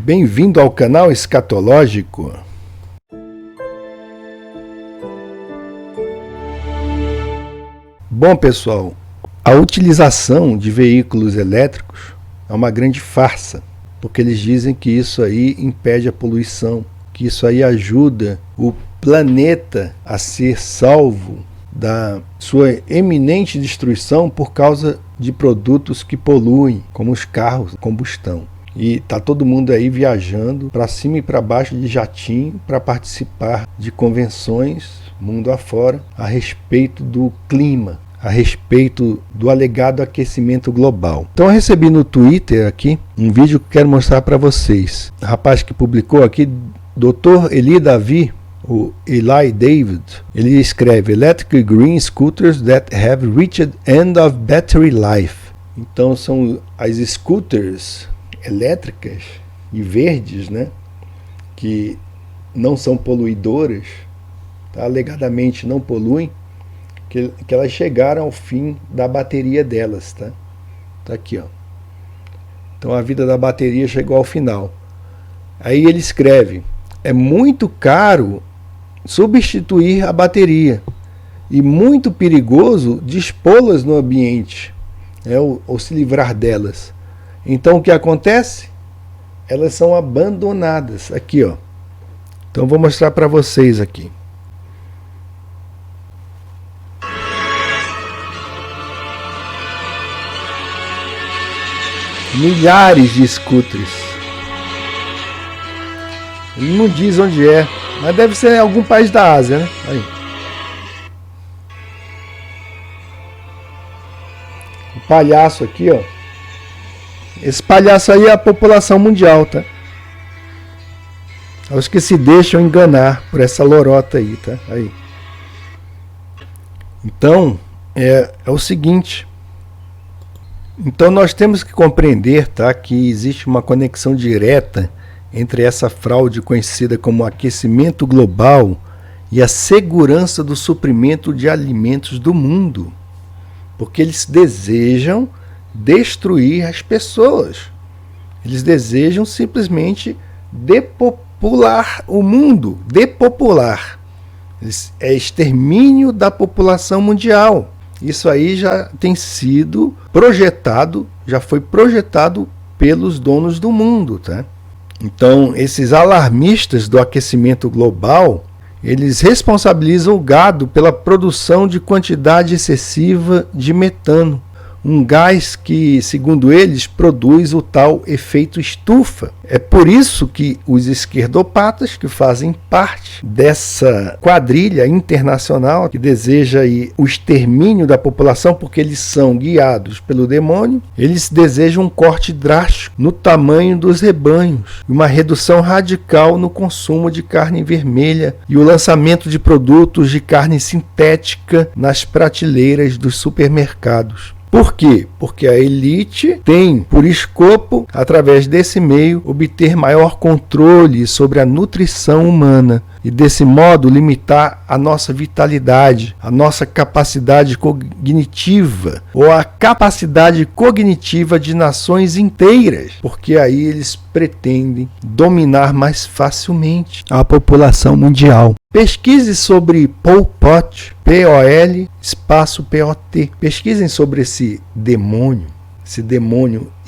Bem-vindo ao canal Escatológico. Bom, pessoal, a utilização de veículos elétricos é uma grande farsa, porque eles dizem que isso aí impede a poluição, que isso aí ajuda o planeta a ser salvo da sua eminente destruição por causa de produtos que poluem, como os carros a combustão. E tá todo mundo aí viajando para cima e para baixo de jatinho para participar de convenções mundo afora a respeito do clima, a respeito do alegado aquecimento global. Então eu recebi no Twitter aqui um vídeo que quero mostrar para vocês. O rapaz que publicou aqui, Dr. Eli Davi, o Eli David, ele escreve Electric Green Scooters that have reached end of battery life. Então são as scooters elétricas e verdes, né, que não são poluidoras, tá? Alegadamente não poluem, que elas chegaram ao fim da bateria delas, tá? Tá aqui, ó. Então a vida da bateria chegou ao final. Aí ele escreve: é muito caro substituir a bateria e muito perigoso dispô-las no ambiente, ou se livrar delas. Então o que acontece? Elas são abandonadas. Aqui, ó. Então vou mostrar para vocês aqui. Milhares de scooters. Ele não diz onde é, mas deve ser em algum país da Ásia, né? Aí. O palhaço aqui, ó. Esse palhaço aí é a população mundial, tá? É os que se deixam enganar por essa lorota aí, tá? Aí. Então, é o seguinte. Então nós temos que compreender, tá, que existe uma conexão direta entre essa fraude conhecida como aquecimento global e a segurança do suprimento de alimentos do mundo. Porque eles desejam destruir as pessoas. Eles desejam simplesmente depopular o mundo. Depopular. É extermínio da população mundial. Isso aí já tem sido projetado, já foi projetado pelos donos do mundo, tá? Então, esses alarmistas do aquecimento global, eles responsabilizam o gado pela produção de quantidade excessiva de metano, um gás que, segundo eles, produz o tal efeito estufa. É por isso que os esquerdopatas, que fazem parte dessa quadrilha internacional que deseja aí o extermínio da população, porque eles são guiados pelo demônio, eles desejam um corte drástico no tamanho dos rebanhos, uma redução radical no consumo de carne vermelha e o lançamento de produtos de carne sintética nas prateleiras dos supermercados. Por quê? Porque a elite tem por escopo, através desse meio, obter maior controle sobre a nutrição humana e, desse modo, limitar a nossa vitalidade, a nossa capacidade cognitiva ou a capacidade cognitiva de nações inteiras, porque aí eles pretendem dominar mais facilmente a população mundial. Pesquise sobre Pol Pot, P-O-L, espaço P-O-T. Pesquisem sobre esse demônio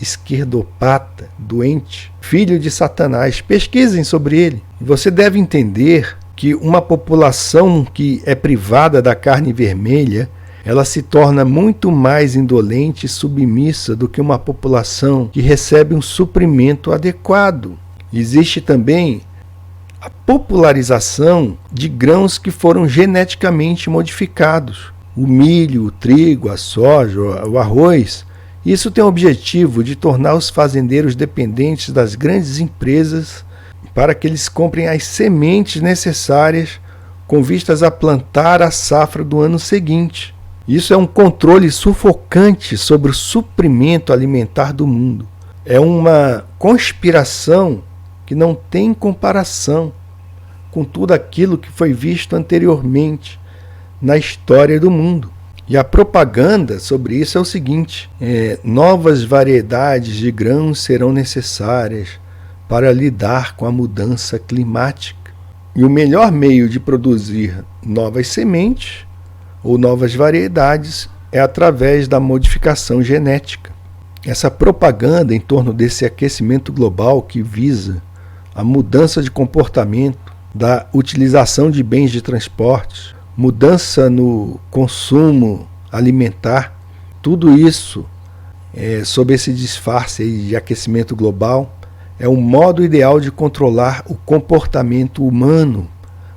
esquerdopata, doente, filho de Satanás. Pesquisem sobre ele. Você deve entender que uma população que é privada da carne vermelha, ela se torna muito mais indolente e submissa do que uma população que recebe um suprimento adequado. Existe também a popularização de grãos que foram geneticamente modificados. O milho, o trigo, a soja, o arroz. Isso tem o objetivo de tornar os fazendeiros dependentes das grandes empresas para que eles comprem as sementes necessárias com vistas a plantar a safra do ano seguinte. Isso é um controle sufocante sobre o suprimento alimentar do mundo. É uma conspiração que não tem comparação com tudo aquilo que foi visto anteriormente na história do mundo. E a propaganda sobre isso é o seguinte: novas variedades de grãos serão necessárias para lidar com a mudança climática. E o melhor meio de produzir novas sementes ou novas variedades é através da modificação genética. Essa propaganda em torno desse aquecimento global que visa a mudança de comportamento, da utilização de bens de transporte, mudança no consumo alimentar, tudo isso sob esse disfarce de aquecimento global, é um modo ideal de controlar o comportamento humano.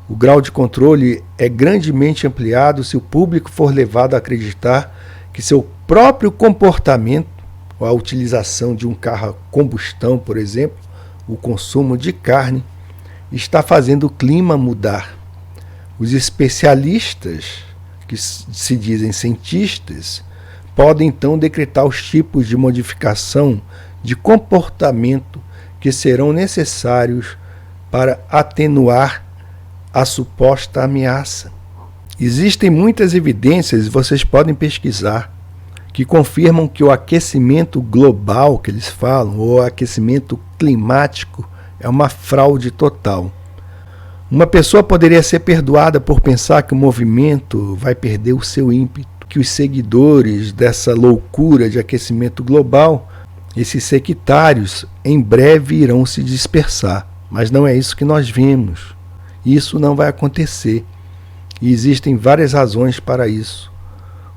O grau de controle é grandemente ampliado se o público for levado a acreditar que seu próprio comportamento, a utilização de um carro a combustão, por exemplo, o consumo de carne, está fazendo o clima mudar. Os especialistas, que se dizem cientistas, podem então decretar os tipos de modificação de comportamento que serão necessários para atenuar a suposta ameaça. Existem muitas evidências, vocês podem pesquisar, que confirmam que o aquecimento global que eles falam, ou aquecimento climático, é uma fraude total. Uma pessoa poderia ser perdoada por pensar que o movimento vai perder o seu ímpeto, que os seguidores dessa loucura de aquecimento global, esses sectários, em breve irão se dispersar. Mas não é isso que nós vemos. Isso não vai acontecer. E existem várias razões para isso.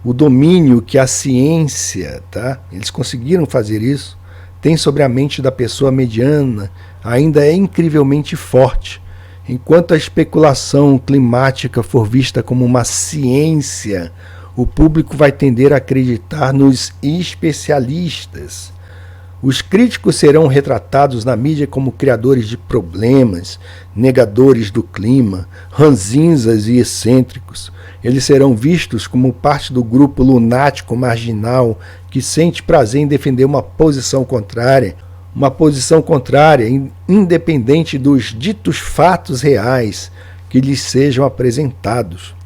O domínio que a ciência, eles conseguiram fazer isso, tem sobre a mente da pessoa mediana ainda é incrivelmente forte. Enquanto a especulação climática for vista como uma ciência, o público vai tender a acreditar nos especialistas. Os críticos serão retratados na mídia como criadores de problemas, negadores do clima, ranzinzas e excêntricos. Eles serão vistos como parte do grupo lunático marginal que sente prazer em defender uma posição contrária independente dos ditos fatos reais que lhes sejam apresentados.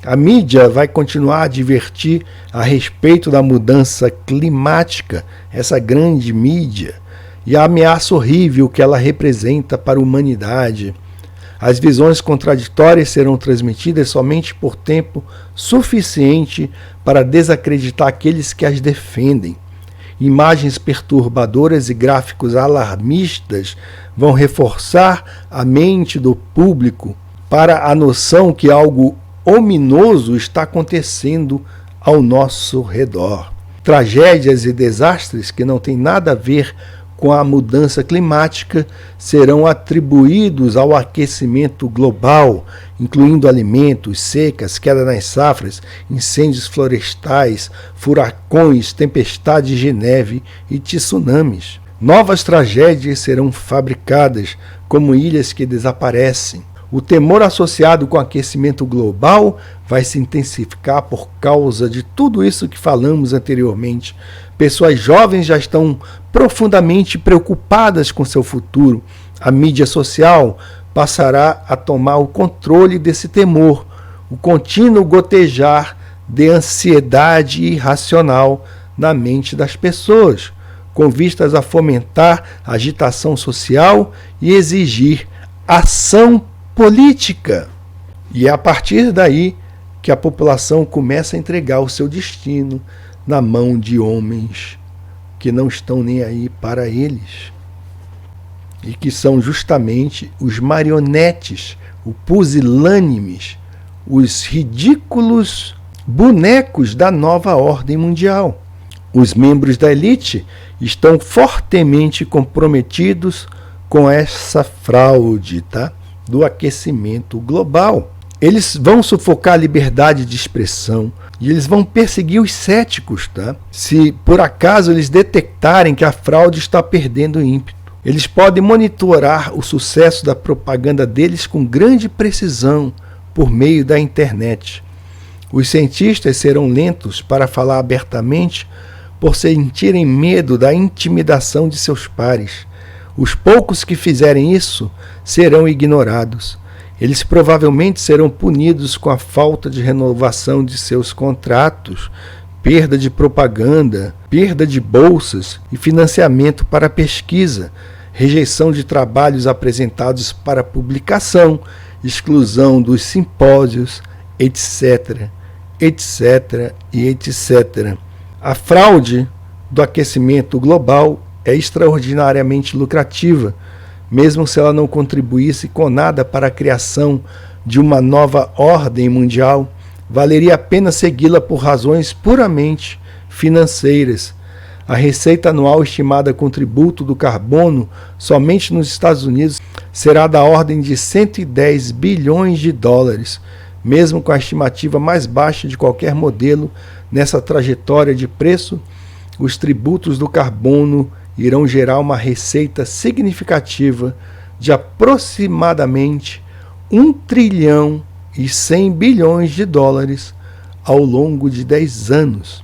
A mídia vai continuar a advertir a respeito da mudança climática, essa grande mídia, e a ameaça horrível que ela representa para a humanidade. As visões contraditórias serão transmitidas somente por tempo suficiente para desacreditar aqueles que as defendem. Imagens perturbadoras e gráficos alarmistas vão reforçar a mente do público para a noção que algo ominoso está acontecendo ao nosso redor. Tragédias e desastres que não têm nada a ver com a mudança climática serão atribuídos ao aquecimento global, incluindo alimentos, secas, queda nas safras, incêndios florestais, furacões, tempestades de neve e tsunamis. Novas tragédias serão fabricadas, como ilhas que desaparecem. O temor associado com o aquecimento global vai se intensificar por causa de tudo isso que falamos anteriormente. Pessoas jovens já estão profundamente preocupadas com seu futuro. A mídia social passará a tomar o controle desse temor, o contínuo gotejar de ansiedade irracional na mente das pessoas, com vistas a fomentar a agitação social e exigir ação política. E é a partir daí que a população começa a entregar o seu destino na mão de homens que não estão nem aí para eles e que são justamente os marionetes, os pusilânimes, os ridículos bonecos da nova ordem mundial. Os membros da elite estão fortemente comprometidos com essa fraude, do aquecimento global. Eles vão sufocar a liberdade de expressão e eles vão perseguir os céticos, se por acaso eles detectarem que a fraude está perdendo ímpeto. Eles podem monitorar o sucesso da propaganda deles com grande precisão por meio da internet. Os cientistas serão lentos para falar abertamente por sentirem medo da intimidação de seus pares. Os poucos que fizerem isso serão ignorados. Eles provavelmente serão punidos com a falta de renovação de seus contratos, perda de propaganda, perda de bolsas e financiamento para pesquisa. rejeição de trabalhos apresentados para publicação, exclusão dos simpósios, etc., etc. e etc. A fraude do aquecimento global é extraordinariamente lucrativa, mesmo se ela não contribuísse com nada para a criação de uma nova ordem mundial, valeria a pena segui-la por razões puramente financeiras. A receita anual estimada com tributo do carbono somente nos Estados Unidos será da ordem de 110 bilhões de dólares, mesmo com a estimativa mais baixa de qualquer modelo nessa trajetória de preço. Os tributos do carbono irão gerar uma receita significativa de aproximadamente 1 trilhão e 100 bilhões de dólares ao longo de 10 anos.